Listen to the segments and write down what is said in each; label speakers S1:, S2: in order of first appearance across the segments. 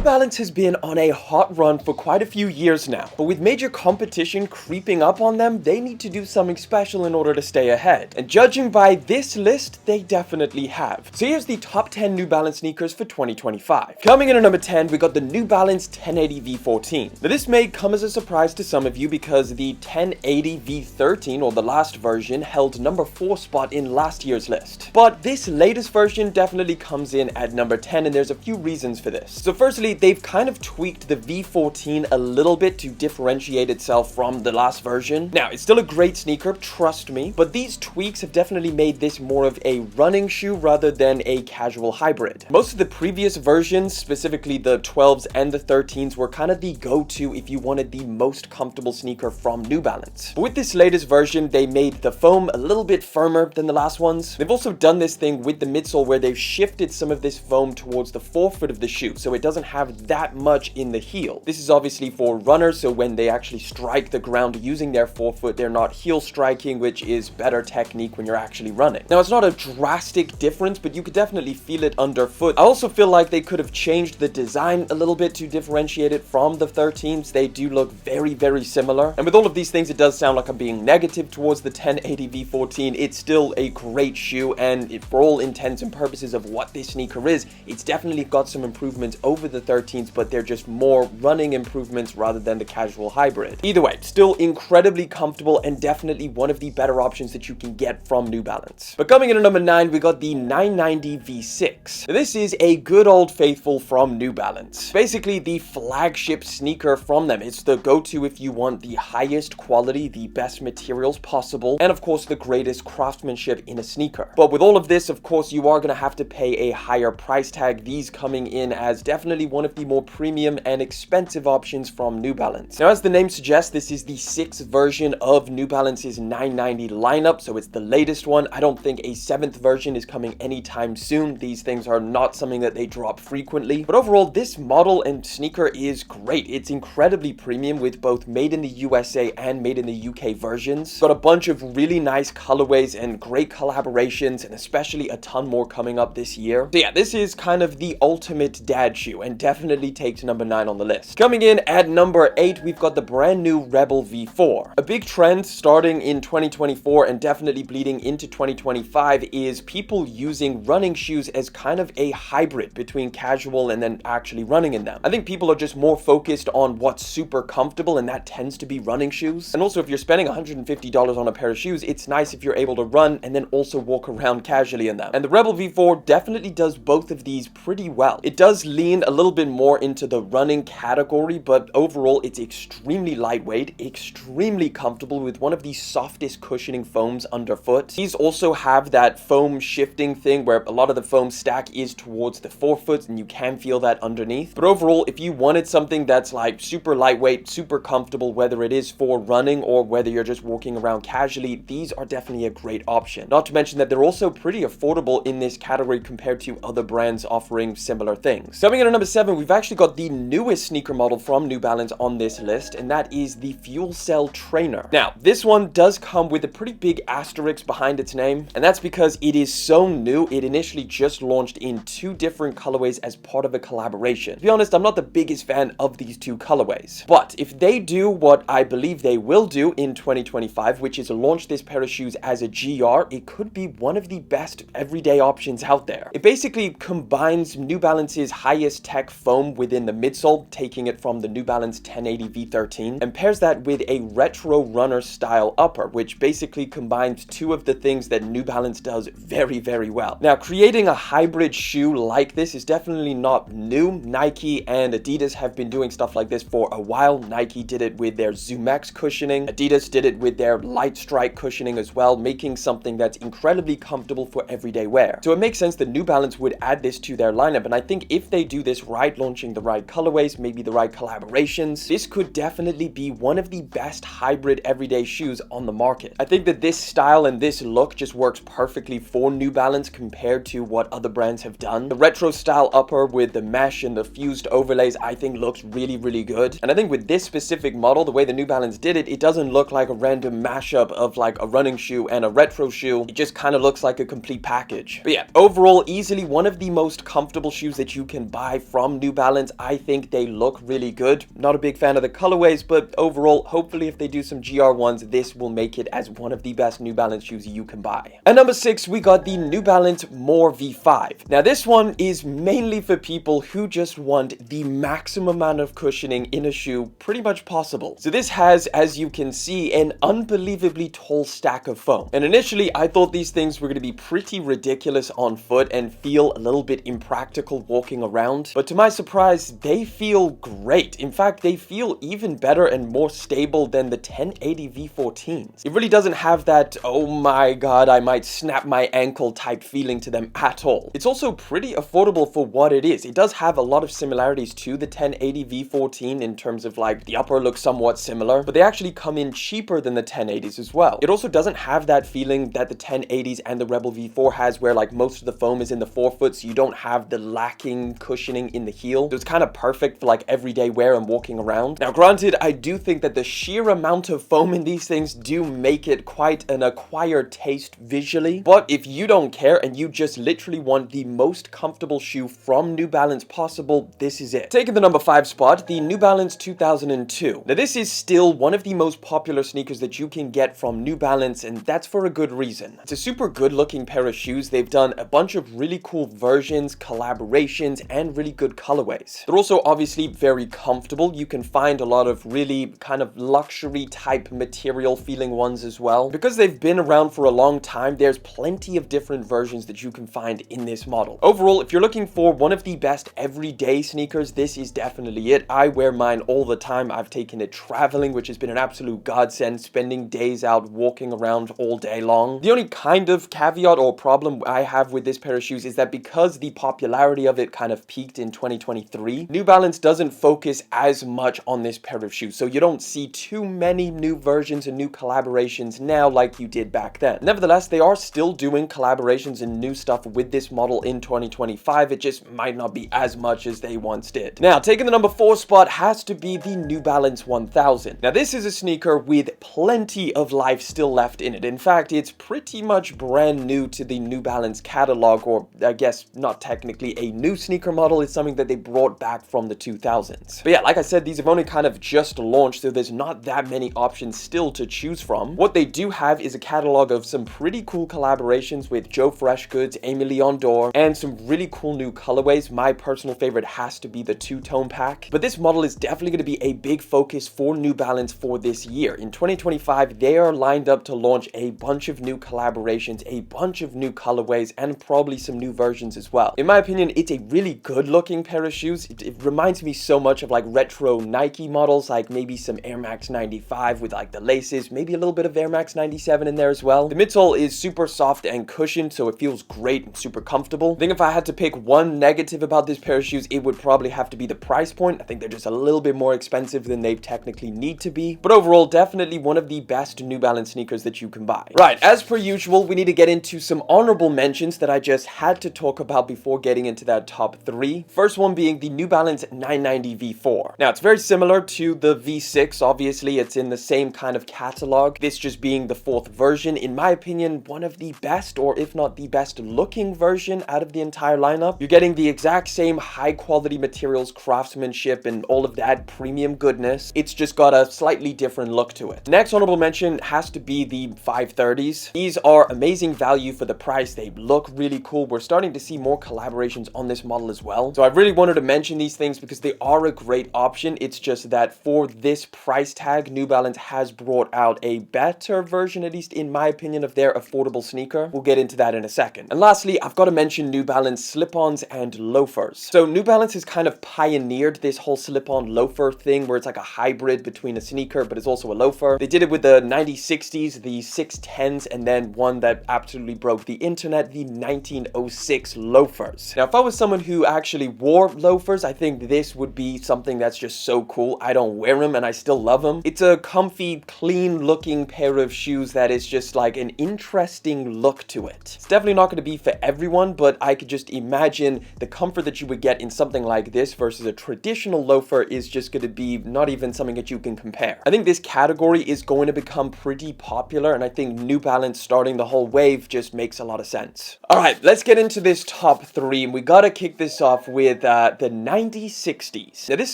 S1: Balance has been on a hot run for quite a few years now, but with major competition creeping up on them, they need to do something special in order to stay ahead. And judging by this list, they definitely have. So here's the top 10 New Balance sneakers for 2025. Coming in at number 10, we got the New Balance 1080 V14. Now this may come as a surprise to some of you because the 1080 V13, or the last version, held number 4 spot in last year's list. But this latest version definitely comes in at number 10, and there's a few reasons for this. So firstly, they've kind of tweaked the V14 a little bit to differentiate itself from the last version. Now, it's still a great sneaker, trust me, but these tweaks have definitely made this more of a running shoe rather than a casual hybrid. Most of the previous versions, specifically the 12s and the 13s, were kind of the go-to if you wanted the most comfortable sneaker from New Balance. But with this latest version, they made the foam a little bit firmer than the last ones. They've also done this thing with the midsole where they've shifted some of this foam towards the forefoot of the shoe, so it doesn't have that much in the heel. This is obviously for runners, so when they actually strike the ground using their forefoot, they're not heel striking, which is better technique when you're actually running. Now, it's not a drastic difference, but you could definitely feel it underfoot. I also feel like they could have changed the design a little bit to differentiate it from the 13s. They do look very, very similar. And with all of these things, it does sound like I'm being negative towards the 1080 V14. It's still a great shoe, and for all intents and purposes of what this sneaker is, it's definitely got some improvements over the 13s, but they're just more running improvements rather than the casual hybrid. Either way, still incredibly comfortable and definitely one of the better options that you can get from New Balance. But coming in at number 9, we got the 990 V6. Now, this is a good old faithful from New Balance. Basically the flagship sneaker from them. It's the go-to if you want the highest quality, the best materials possible, and of course the greatest craftsmanship in a sneaker. But with all of this, of course, you are going to have to pay a higher price tag, these coming in as definitely one of the more premium and expensive options from New Balance. Now, as the name suggests, this is the 6th version of New Balance's 990 lineup, so it's the latest one. I don't think a 7th version is coming anytime soon. These things are not something that they drop frequently. But overall, this model and sneaker is great. It's incredibly premium with both made in the USA and made in the UK versions. Got a bunch of really nice colorways and great collaborations, and especially a ton more coming up this year. So yeah, this is kind of the ultimate dad shoe and definitely takes number 9 on the list. Coming in at number 8, we've got the brand new Rebel V4. A big trend starting in 2024 and definitely bleeding into 2025 is people using running shoes as kind of a hybrid between casual and then actually running in them. I think people are just more focused on what's super comfortable, and that tends to be running shoes. And also, if you're spending $150 on a pair of shoes, it's nice if you're able to run and then also walk around casually in them. And the Rebel V4 definitely does both of these pretty well. It does lean a little bit more into the running category, but overall it's extremely lightweight, extremely comfortable with one of the softest cushioning foams underfoot. These also have that foam shifting thing where a lot of the foam stack is towards the forefoot and you can feel that underneath. But overall, if you wanted something that's like super lightweight, super comfortable, whether it is for running or whether you're just walking around casually, these are definitely a great option. Not to mention that they're also pretty affordable in this category compared to other brands offering similar things. Coming in at number 7, we've actually got the newest sneaker model from New Balance on this list, and that is the Fuel Cell Trainer. Now, this one does come with a pretty big asterisk behind its name, and that's because it is so new. It initially just launched in 2 different colorways as part of a collaboration. To be honest, I'm not the biggest fan of these 2 colorways, but if they do what I believe they will do in 2025, which is launch this pair of shoes as a GR, it could be one of the best everyday options out there. It basically combines New Balance's highest tech foam within the midsole, taking it from the New Balance 1080 V13, and pairs that with a retro runner style upper, which basically combines 2 of the things that New Balance does very, very well. Now, creating a hybrid shoe like this is definitely not new. Nike and Adidas have been doing stuff like this for a while. Nike did it with their Zoom X cushioning. Adidas did it with their Light Strike cushioning as well, making something that's incredibly comfortable for everyday wear. So it makes sense that New Balance would add this to their lineup, and I think if they do this right, launching the right colorways, maybe the right collaborations, this could definitely be one of the best hybrid everyday shoes on the market. I think that this style and this look just works perfectly for New Balance compared to what other brands have done. The retro style upper with the mesh and the fused overlays, I think looks really, really good. And I think with this specific model, the way the New Balance did it, it doesn't look like a random mashup of like a running shoe and a retro shoe. It just kind of looks like a complete package. But yeah, overall, easily one of the most comfortable shoes that you can buy from from New Balance. I think they look really good. Not a big fan of the colorways, but overall, hopefully if they do some GR ones, this will make it as one of the best New Balance shoes you can buy. At number 6, we got the New Balance More V5. Now this one is mainly for people who just want the maximum amount of cushioning in a shoe pretty much possible. So this has, as you can see, an unbelievably tall stack of foam. And initially, I thought these things were going to be pretty ridiculous on foot and feel a little bit impractical walking around. But to my surprise, they feel great. In fact, they feel even better and more stable than the 1080 V14s. It really doesn't have that, oh my god, I might snap my ankle type feeling to them at all. It's also pretty affordable for what it is. It does have a lot of similarities to the 1080 V14 in terms of like the upper looks somewhat similar, but they actually come in cheaper than the 1080s as well. It also doesn't have that feeling that the 1080s and the Rebel V4 has where like most of the foam is in the forefoot, so you don't have the lacking cushioning in the heel. So it's kind of perfect for like everyday wear and walking around. Now granted, I do think that the sheer amount of foam in these things do make it quite an acquired taste visually, but if you don't care and you just literally want the most comfortable shoe from New Balance possible, this is it. Taking the number 5 spot, the New Balance 2002. Now this is still one of the most popular sneakers that you can get from New Balance, and that's for a good reason. It's a super good looking pair of shoes. They've done a bunch of really cool versions, collaborations, and really good colorways. They're also obviously very comfortable. You can find a lot of really kind of luxury type material feeling ones as well. Because they've been around for a long time, there's plenty of different versions that you can find in this model. Overall, if you're looking for one of the best everyday sneakers, this is definitely it. I wear mine all the time. I've taken it traveling, which has been an absolute godsend, spending days out walking around all day long. The only kind of caveat or problem I have with this pair of shoes is that because the popularity of it kind of peaked in 2023, New Balance doesn't focus as much on this pair of shoes. So you don't see too many new versions and new collaborations now like you did back then. Nevertheless, they are still doing collaborations and new stuff with this model in 2025. It just might not be as much as they once did. Now, taking the number 4 spot has to be the New Balance 1000. Now, this is a sneaker with plenty of life still left in it. In fact, it's pretty much brand new to the New Balance catalog, or I guess not technically a new sneaker model. It's something that they brought back from the 2000s. But yeah, like I said, these have only kind of just launched, so there's not that many options still to choose from. What they do have is a catalog of some pretty cool collaborations with Joe Freshgoods, Amy Leon Dore, and some really cool new colorways. My personal favorite has to be the two-tone pack. But this model is definitely going to be a big focus for New Balance for this year. In 2025, they are lined up to launch a bunch of new collaborations, a bunch of new colorways, and probably some new versions as well. In my opinion, it's a really good looking pair of shoes. It reminds me so much of like retro Nike models, like maybe some Air Max 95 with like the laces, maybe a little bit of Air Max 97 in there as well. The midsole is super soft and cushioned, so it feels great and super comfortable. I think if I had to pick one negative about this pair of shoes, it would probably have to be the price point. I think they're just a little bit more expensive than they technically need to be, but overall, definitely one of the best New Balance sneakers that you can buy. Right, as per usual, we need to get into some honorable mentions that I just had to talk about before getting into that top 3. First one being the New Balance 990 V4. Now, it's very similar to the V6, obviously. It's in the same kind of catalog, this just being the 4th version. In my opinion, one of the best, or if not the best looking version out of the entire lineup. You're getting the exact same high quality materials, craftsmanship, and all of that premium goodness. It's just got a slightly different look to it. Next honorable mention has to be the 530s. These are amazing value for the price. They look really cool. We're starting to see more collaborations on this model as well. So I really wanted to mention these things because they are a great option. It's just that for this price tag, New Balance has brought out a better version, at least in my opinion, of their affordable sneaker. We'll get into that in a second. And lastly, I've got to mention New Balance slip-ons and loafers. So New Balance has kind of pioneered this whole slip-on loafer thing where it's like a hybrid between a sneaker but it's also a loafer. They did it with the 9060s, the 610s, and then one that absolutely broke the internet, the 1906 loafers. Now, if I was someone who actually wore loafers, I think this would be something that's just so cool. I don't wear them and I still love them. It's a comfy, clean looking pair of shoes that is just like an interesting look to it. It's definitely not going to be for everyone, but I could just imagine the comfort that you would get in something like this versus a traditional loafer is just going to be not even something that you can compare. I think this category is going to become pretty popular, and I think New Balance starting the whole wave just makes a lot of sense. All right, let's get into this top 3, and we gotta kick this off with with the 9060s. Now this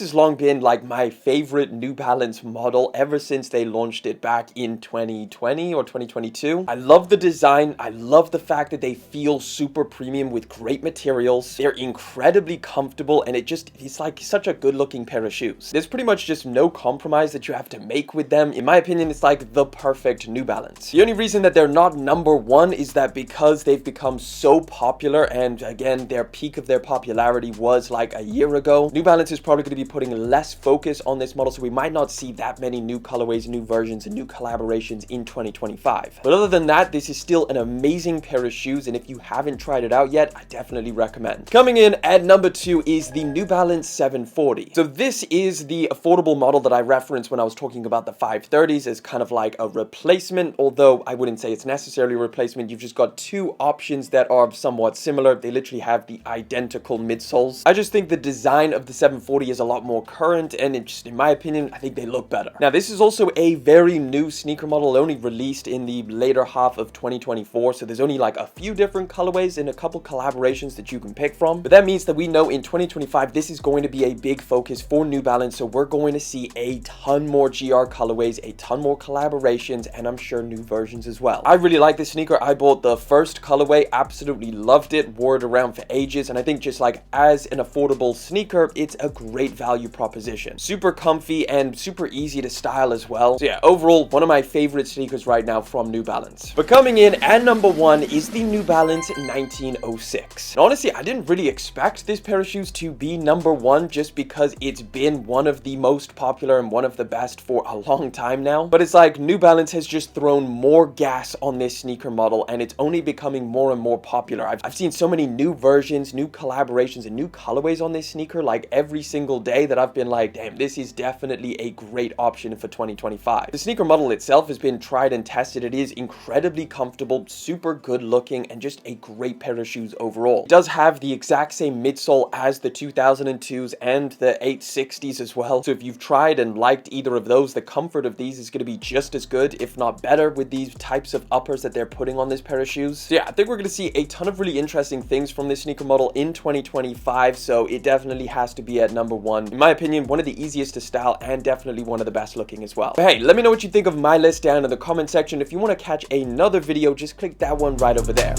S1: has long been like my favorite New Balance model ever since they launched it back in 2020 or 2022. I love the design. I love the fact that they feel super premium with great materials. They're incredibly comfortable, and it's like such a good looking pair of shoes. There's pretty much just no compromise that you have to make with them. In my opinion, it's like the perfect New Balance. The only reason that they're not number one is that because they've become so popular, and again, their peak of their popularity was like a year ago, New Balance is probably going to be putting less focus on this model, so we might not see that many new colorways, new versions, and new collaborations in 2025. But other than that, this is still an amazing pair of shoes, and if you haven't tried it out yet, I definitely recommend. Coming in at number 2 is the New Balance 740. So this is the affordable model that I referenced when I was talking about the 530s as kind of like a replacement, although I wouldn't say it's necessarily a replacement. You've just got two options that are somewhat similar. They literally have the identical midsoles. I just think the design of the 740 is a lot more current, and it just, in my opinion, I think they look better. Now, this is also a very new sneaker model, only released in the later half of 2024, so there's only like a few different colorways and a couple collaborations that you can pick from. But that means that we know in 2025, this is going to be a big focus for New Balance, so we're going to see a ton more GR colorways, a ton more collaborations, and I'm sure new versions as well. I really like this sneaker. I bought the first colorway, absolutely loved it, wore it around for ages, and I think just like as an affordable sneaker, it's a great value proposition. Super comfy and super easy to style as well. So yeah, overall, one of my favorite sneakers right now from New Balance. But coming in at number 1 is the New Balance 1906. And honestly, I didn't really expect this pair of shoes to be number 1 just because it's been one of the most popular and one of the best for a long time now. But it's like New Balance has just thrown more gas on this sneaker model, and it's only becoming more and more popular. I've seen so many new versions, new collaborations, and new colorways on this sneaker like every single day that I've been like, damn, this is definitely a great option for 2025. The sneaker model itself has been tried and tested. It is incredibly comfortable, super good looking, and just a great pair of shoes overall. It does have the exact same midsole as the 2002s and the 860s as well. So if you've tried and liked either of those, the comfort of these is going to be just as good, if not better, with these types of uppers that they're putting on this pair of shoes. So yeah, I think we're going to see a ton of really interesting things from this sneaker model in 2025, so it definitely has to be at number 1. In my opinion, one of the easiest to style and definitely one of the best looking as well. But hey, let me know what you think of my list down in the comment section. If you want to catch another video, just click that one right over there.